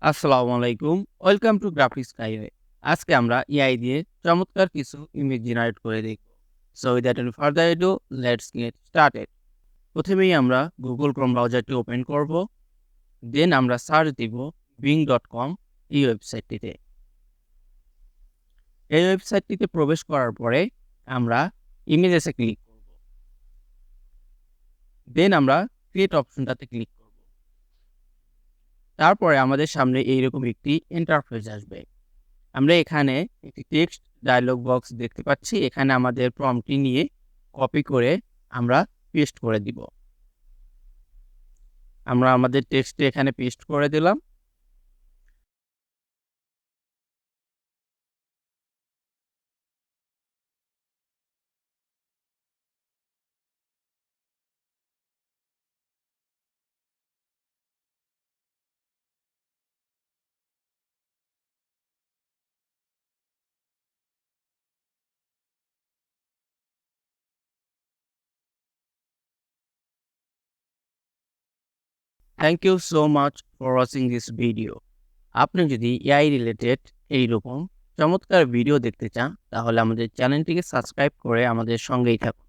আসসালামু আলাইকুম। Welcome to Graphics Skyway. আজকে আমরা এআই দিয়ে চমৎকার কিছু ইমেজ জেনারেট করে দেখব। So without any further ado let's get started. প্রথমেই আমরা গুগল ক্রোম ব্রাউজারটি ওপেন করব। দেন আমরা সার্চ দিব bing.com এই ওয়েবসাইটটিতে। এই ওয়েবসাইটটিতে প্রবেশ করার পরে আমরা ইমেজেসে ক্লিক করব। দেন আমরা ক্রিয়েট অপশনটাতে ক্লিক করব। তারপরে আমাদের সামনে এইরকম একটি ইন্টারফেস আসবে। আমরা এখানে একটি টেক্সট ডায়লগ বক্স দেখতে পাচ্ছি। এখানে আমাদের প্রম্পটটি নিয়ে কপি করে আমরা পেস্ট করে দিব। আমরা আমাদের টেক্সটটি এখানে পেস্ট করে দিলাম। Thank you so much for watching this video. আপনি যদি এআই রিলেটেড এইরকম চমৎকার ভিডিও দেখতে চান তাহলে আমাদের চ্যানেলটিকে সাবস্ক্রাইব করে আমাদের সঙ্গেই থাকুন।